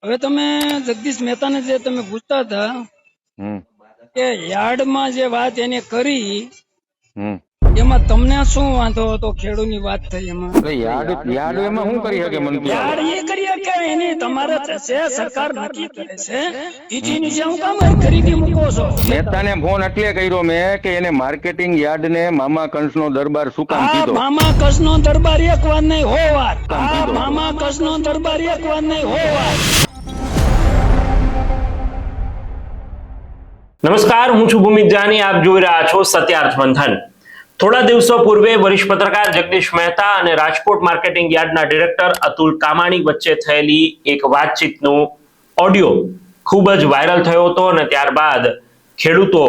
હવે તમે જગદીશ મહેતાને જે તમે પૂછતા હતા કે યાર્ડમાં જે વાત એને કરી એમાં તમને શું વાંધો હતો? ખેડૂતની વાત થઈ એમાં યાર્ડ એમાં શું કરી શકે મંત્રી? યાર્ડ એ કરી કે એની તમારે છે સરકાર નક્કી કરે છે ઈજી નીચે હું કામ ખરીદી મૂકો છો? મહેતાને ફોન એટલે કર્યો મેં કે એને માર્કેટિંગ યાર્ડ ને મામા કંસનો દરબાર શું કામ કીધો? મામા કંસનો દરબાર એક વાર નહીં હો વાર. મામા કંસનો દરબાર એક વાર નહીં હો વાર. નમસ્કાર, હું છું ભૂમિત જાની. આપ જોઈ રહ્યા છો સત્યાર્થ મંથન. થોડા દિવસો પૂર્વે વરિષ્ઠ પત્રકાર જગદીશ મહેતા અને રાજકોટ માર્કેટિંગ યાર્ડના ડિરેક્ટર અતુલ કામાણી વચ્ચે થયેલી એક વાતચીતનો ઓડિયો ખૂબ જ વાયરલ થયો હતો અને ત્યારબાદ ખેડૂતો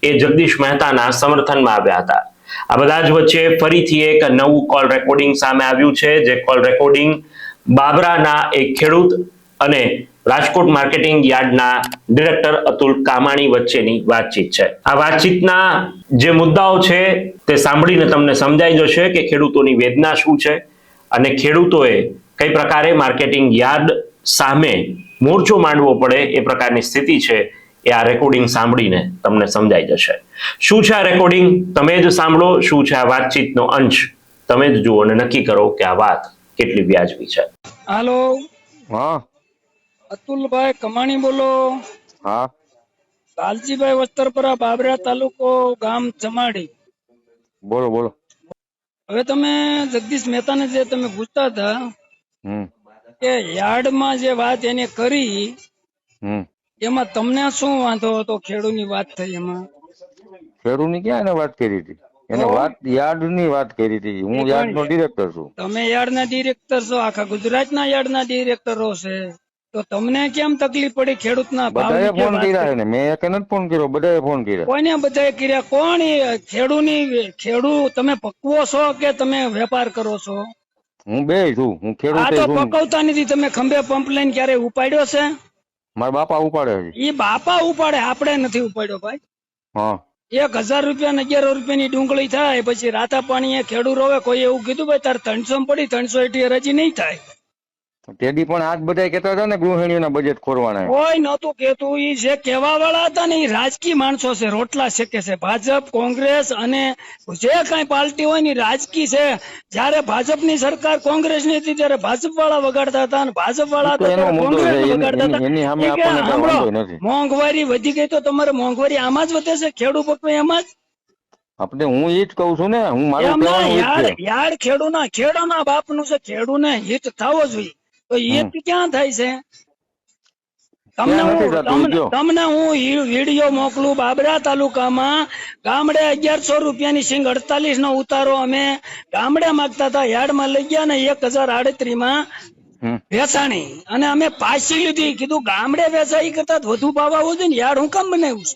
એ જગદીશ મહેતાના સમર્થનમાં આવ્યા હતા. આ બધા જ વચ્ચે ફરીથી એક નવું કોલ રેકોર્ડિંગ સામે આવ્યું છે, જે કોલ રેકોર્ડિંગ બાબરાના એક ખેડૂત અને રાજકોટ માર્કેટિંગ યાર્ડના ડિરેક્ટર અતુલ કામાણી વચ્ચેની વાતચીત છે. આ વાતચીતના જે મુદ્દાઓ છે તે સાંભળીને તમને સમજાઈ જશે કે ખેડૂતોની વેદના શું છે અને ખેડૂતોએ કઈ પ્રકારે માર્કેટિંગ યાર્ડ સામે મોરચો માંડવો પડે એ પ્રકારની સ્થિતિ છે. એ આ રેકોર્ડિંગ સાંભળીને તમને સમજાઈ જશે. શું છે આ રેકોર્ડિંગ તમે જ સાંભળો, શું છે આ વાતચીતનો અંશ તમે જ જુઓ અને નક્કી કરો કે આ વાત કેટલી વ્યાજબી છે. હાલો, હા અતુલભાઈ કમાણી બોલો. હા, લાલજીભાઈ વસ્ત્રપરા, બાબરા તાલુકો, ગામ ચમાડી. બોલો બોલો. હવે તમે જગદીશ મહેતાને જે તમે પૂછતા હતા કે યાર્ડમાં જે વાત એને કરી એમાં તમને શું વાંધો હતો? ખેડૂતની વાત થઈ એમાં. ખેડૂતની ક્યાં એને વાત કરી હતી? એને વાત યાર્ડ ની વાત કરી હતી. હું યાર્ડ નો ડિરેક્ટર છું. તમે યાર્ડ ના ડિરેક્ટર છો, આખા ગુજરાતના યાર્ડ ના ડિરેક્ટરો છે, તો તમને કેમ તકલીફ પડી? ખેડૂતના બધાએ ફોન કર્યા છે ને, મેં એક નથી ફોન કર્યો, બધાએ ફોન કર્યા. કોઈને બધાએ કર્યા? કોણ ખેડૂત તમે પકવો છો કે તમે વેપાર કરો છો? હું બે છું. હું ખેડૂત આ તો પકવતા નથી. તમે ખંભે પંપ લઈને ક્યારે ઉપાડ્યો છે? મારા બાપા ઉપાડે છે. ઈ બાપા ઉપાડે, આપણે નથી ઉપાડ્યો ભાઈ. હા, 1000 રૂપિયા ને 1100 રૂપિયાની ડુંગળી થાય પછી રાતા પાણી ખેડૂત રોવે. કોઈ એવું કીધું ભાઈ તાર 300 પડી 380 હજી નહીં થાય? તેદી પણ આજ બધા કેતા હતા ને ગૃહિણીઓના બજેટ ખોરવાના. કોઈ નતું કેતું. ઈ જે કહેવા વાળા હતા ને એ રાજકીય માણસો છે, રોટલા શેકે છે. ભાજપ, કોંગ્રેસ અને જે કઈ પાર્ટી હોય ને રાજકીય છે. જયારે ભાજપની સરકાર કોંગ્રેસની હતી ત્યારે ભાજપ વાળા વગાડતા હતા અને ભાજપ વાળા કોંગ્રેસ વગાડતા હતા. મોંઘવારી વધી ગઈ તો તમારે મોંઘવારી આમાં જ વધે છે? ખેડૂત પકવે એમાં જ? આપણે હું એ જ કઉ છું ને. હું મારું યાર ખેડૂના બાપનું છે. ખેડૂને હિત થવો જોઈએ. તો હિત ક્યાં થાય છે? તમને હું વિડીયો મોકલું. બાબરા તાલુકામાં ગામડે 1100 રૂપિયાની સિંગ 48 નો ઉતારો અમે ગામડે માંગતા હતા. યાર્ડમાં લઈ ગયા ને 1038 માં વેચાણી અને અમે પાછી લીધી. કીધું ગામડે વેચાઈ કરતા વધુ ભાવ આવવો જોઈએ ને, યાર્ડ હું કામ બનાવ્યું છે?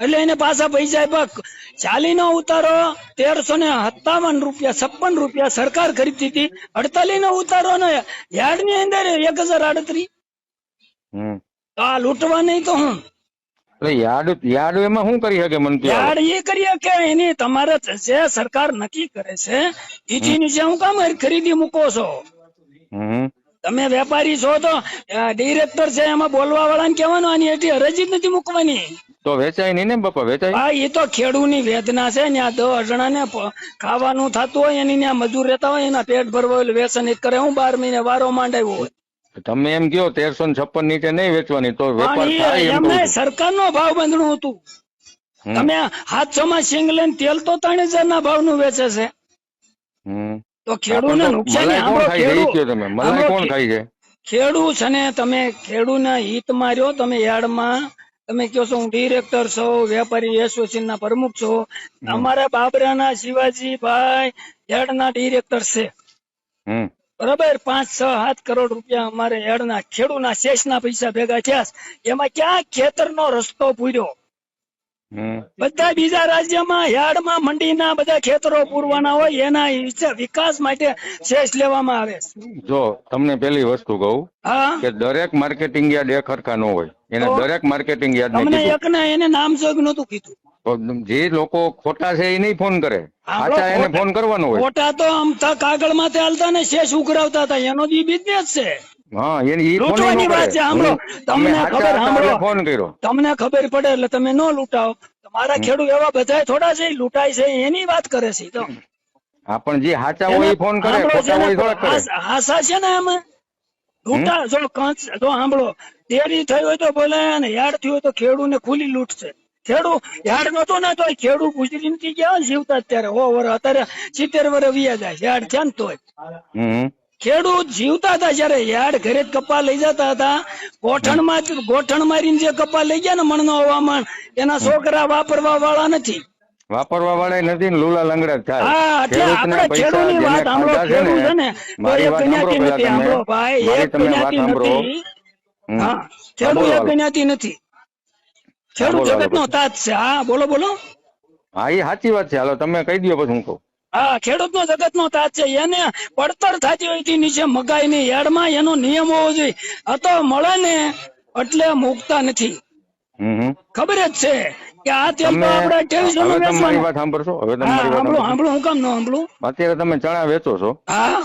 એટલે એને પાછા પૈસા આપ્યા. ચાલી નો ઉતારો 1357 રૂપિયા 56 રૂપિયા સરકાર ખરીદતી હતી. 48 નો ઉતારો ને યાર્ડ ની અંદર 1038. તો આ લૂંટવા નહીં તો હું યાર્ડ એમાં શું કરી શકે મંત્રી? યાર્ડ એ કરીએ કે એની તમારે જે સરકાર નક્કી કરે છે ઈજી નીચે હું કામ ખરીદી મૂકો છો? તમે વેપારી છો તો ડિરેક્ટર છે, એમાં બોલવા વાળાને કહેવાનું આની એટલી હરજી જ નથી મૂકવાની. તો વેચાય નહીં ને બાપા? વેચાય. હા, એ તો ખેડૂતની વેદના છે. ત્યાં 10 જણાને ખાવાનું થતું હોય, એની ત્યાં મજૂર રહેતા હોય, એના પેટ ભરવા હોય વેચાણ જ કરે. હું 12 મહિને વારો માંડાવ્યો હોય. તમે એમ કહો 1356 નીચે નહીં વેચવાની તો વેપાર થાય એમ. સરકારનો ભાવ બંધણું હતું. તમે 700 માં સિંગ લઈને તેલ તો 3000 ના ભાવ નું વેચે છે. તો ખેડૂતને નુકસાન ખેડૂત છે ને. તમે ખેડૂતના હિત માર્યો. તમે યાર્ડમાં તમે કહો છો હું ડિરેક્ટર છો, વેપારી એસોસિએશન ના પ્રમુખ છો. અમારા બાબરાના શિવાજીભાઈ યાર્ડના ડિરેક્ટર છે, બરાબર. 5-6-7 કરોડ રૂપિયા અમારે યાર્ડના ખેડૂતના શેષના પૈસા ભેગા થયા. એમાં ક્યાં ખેતરનો રસ્તો પૂર્યો? બધા બીજા રાજ્યમાં યાર્ડમાં મંડીના બધા ખેતરો પૂરવાના હોય, એના વિકાસ માટે શેષ લેવામાં આવે. જો તમને પેલી વસ્તુ કહું કે દરેક માર્કેટિંગ યાર્ડ એક સરખા ન હોય. એને દરેક માર્કેટિંગ યાર્ડ તમને એકને એને નામ જોગ નતું કીધું. જે લોકો ખોટા છે એ નહીં ફોન કરે, સાચા એને ફોન કરવાનો હોય. ખોટા તો આમ કાગળ માં હાલતા ને શેષ ઉઘરાવતા હતા. એનો બિઝનેસ છે. હા એની ઈ ફોન લૂંટવાની વાત છે. સાંભળો, તમને ખબર, સાંભળો, ફોન કર્યો. તમને ખબર પડે એટલે તમે ન લૂંટાવો. તમારા ખેડૂત એવા બધા થોડા છે લૂંટાય છે એની વાત કરે છે. તો હા પણ જે સાચા હોય ઈ ફોન કરે, ખોટા હોય થોડા કરે. આશા છે ને એમાં લૂંટા જો જો સાંભળો, દેરી થઈ હોય તો બોલે અને યાર્ડ થયું હોય તો ખેડૂત ને ખુલ્લી લૂંટ છે. ખેડૂત યાર્ડ નતો ને તો ખેડૂત ગુજરી નથી ગયા જીવતા અત્યારે અત્યારે 70 વર્ષ વ્યા જાય યાર્ડ છે ને તોય ખેડૂત જીવતા હતા જયારે યાર્ડ ઘરે જ કપા લઈ જતા હતા. ગોઠણ મારીને જે કપા લઈ ગયા ને મણનો હવામાન એના છોકરા વાપરવા વાળા નથી. વાપરવા વાળા નથી ને લુલા લંગડા જ થાય. હા એટલે આપણે ખેડૂતની વાત સાંભળો. ખેડૂત છે ને મારી એક વાત જ્ઞાતિ સાંભળો નથી. સાંભળો ભાઈ, મારી એક તમે વાત જ્ઞાતિ સાંભળો. નથી. હા ખેડૂત એક જ્ઞાતિ નથી. ખેડૂત જગત નો તાજ છે. હા બોલો બોલો. હા એ સાચી વાત છે. હાલો તમે કહી દો પછી હું કહું. હા ખેડૂત નો જગત નો તાજ છે. એને પડતર થતી હોય થી નીચે મગાઈ ની યાર્ડમાં એનો નિયમ હોવો જોઈએ. આ તો મળે ને એટલે મૂકતા નથી. ખબર જ છે કે આ તેલ તો આપણે 2800 નું વેચવાનું. મારી વાત સાંભળશો હવે? તમે મારી વાત સાંભળો. હું કામ ન સાંભળું? અત્યારે તમે ચણા વેચો છો. હા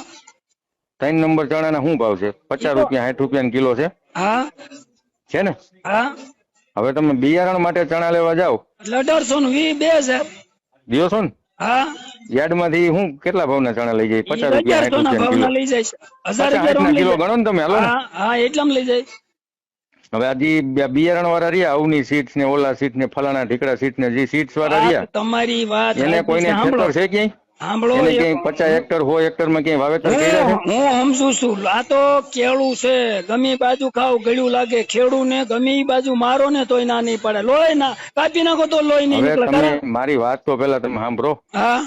3 નંબર ચણા ના શું ભાવ છે? 50 રૂપિયા 60 રૂપિયા કિલો છે. હા છે ને? હા હવે તમે બિયારણ માટે ચણા લેવા જાઓ એટલે 1800 નું 2000 દિયો છો ને? હા યાર્ડ માંથી હું કેટલા ભાવના ચણા લઈ જાય? 50 રૂપિયા 1100 ના 60 ભાવના રૂપિયા લઈ જાય છે. 1000 કિલો ગણો ને તમે. હાલો ને. હા એટલામાં લઈ જાય. હવે આ જે બિયારણ વાળા રહ્યા અવની સીટ્સ ને ઓલા સીટ ને ફલાણા ઢીકડા સીટ ને જે સીટ્સ વાળા રહ્યા તમારી વાત એને કોઈને ખેતર છે ક્યાંય? સાંભળો, એને ક્યાંય 50 હેક્ટર 100 હેક્ટર માં ક્યાંય વાવેતર કર્યા છે? હું સમજુ છું. આ તો કેળું છે, ગમી બાજુ ખાવ ગળ્યું લાગે. ખેડૂ ને ગમી બાજુ મારો ને તોય ના નહીં પડે. લોહી ના કાપી નાખો તો લોહી નહીં હવે નીકળે. તમે મારી વાત તો પેલા તમે સાંભળો. હા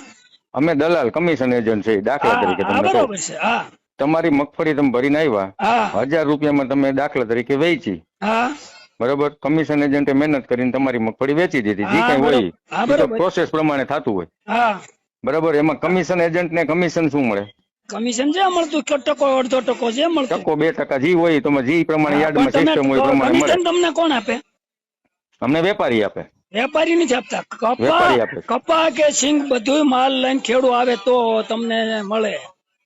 અમે દલાલ કમિશન એજન્ટ છે. દાખલા તરીકે હા તમને બરોબર કહું. છે. હા તમારી મગફળી તમે ભરીને આવ્યા, હા 1000 રૂપિયામાં તમે દાખલા તરીકે વેચી, હા બરોબર? કમિશન એજન્ટે મહેનત કરીને તમારી મગફળી વેચી દીધી. જે કઈ હોય એ તો પ્રોસેસ પ્રમાણે થતું હોય, હા બરાબર? એમાં કમિશન એજન્ટ ને કમિશન શું મળે? કમિશન જે મળતું ટકો અડધો ટકો જે મળતું ટકો 2% જે હોય તમે જે પ્રમાણે યાર્ડમાં સિસ્ટમ હોય એ પ્રમાણે મળે. કમિશન તમને કોણ આપે? અમને વેપારી આપે. વેપારી નથી આપતા. વેપારી આપે. કપા કે સિંગ બધું માલ લઈને ખેડૂ આવે તો તમને મળે,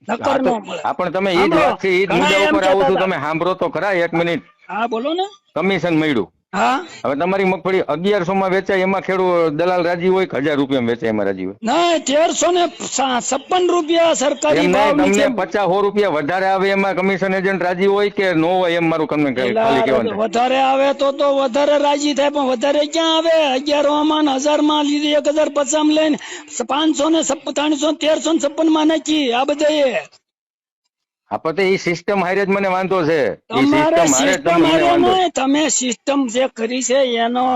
નકર ન મળે. હા પણ તમે ઈ જ વાત છે, ઈ જ મુદ્દા ઉપર આવું છું. તમે સાંભળો તો ખરા 1 મિનિટ. હા બોલો ને. કમિશન મળ્યું. હા હવે તમારી મગફળી 1100 માં વેચાય એમાં ખેડૂત દલાલ રાજી હોય કે 1000 રૂપિયામાં વેચાય એમાં રાજી હોય? ના 1356 રૂપિયા સરકારી એમ ભાવ નહીં, તમને 50-100 રૂપિયા વધારે આવે એમાં કમિશન એજન્ટ રાજી હોય કે નો હોય? એમ મારું તમને ખાલી કહેવાનું છે. વધારે આવે તો વધારે રાજી થાય, પણ વધારે ક્યાં આવે? 1100 માં 1000 માં લીધી, 1050 માં લઈને 500 ને 300 1356 માં નાખી. આ બધા આપડે એ સિસ્ટમ હારે જ મને વાંધો છે. તમારે સિસ્ટમ તમે સિસ્ટમ જે કરી છે એનો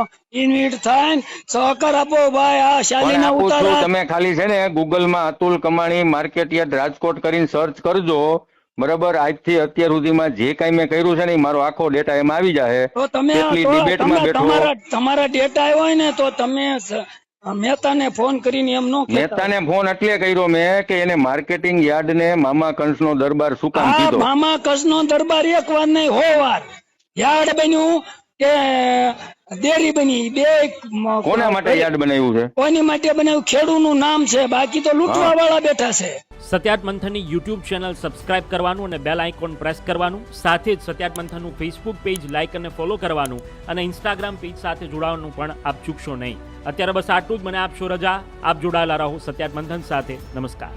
ઇન્વિટ થાય સહકાર આપો ભાઈ. આ શાલીના ઉતારા તમે ખાલી છે ને ગૂગલ માં અતુલ કમાણી માર્કેટ યાર્ડ રાજકોટ કરીને સર્ચ કરજો, બરાબર? આજથી અત્યાર સુધીમાં જે કઈ મેં કર્યું છે ને મારો આખો ડેટા એમાં આવી જાય. તો તમે તમારા ડેટા આવ્યો હોય ને તો તમે મહેતાને ફોન કરીને એમ નો મહેતાને ફોન એટલે કર્યો મેં કે એને માર્કેટિંગ યાર્ડ ને મામા કંસનો દરબાર શું કામ કીધો? મામા કંસનો દરબાર એક વાર નહીં 100 વાર. યાર્ડ બન્યું કે ડેરી બની, બે કોના માટે યાર્ડ બનાવ્યું છે? કોની માટે બનાવ્યું? ખેડૂતનું નામ છે, બાકી તો લૂંટવા વાળા બેઠા છે. સત્યાર્થ મંથનની યુટ્યુબ ચેનલ સબસ્ક્રાઇબ કરવાનું અને બેલ આઇકોન પ્રેસ કરવાનું, સાથે જ સત્યાર્થ મંથનનું ફેસબુક પેજ લાઇક અને ફોલો કરવાનું અને ઇન્સ્ટાગ્રામ પેજ સાથે જોડાવાનું પણ આપ ચૂકશો નહીં. અત્યારે બસ આટલું જ. મને આપશો રજા. આપ જોડાયેલા રહો સત્યાર્થ મંથન સાથે. નમસ્કાર.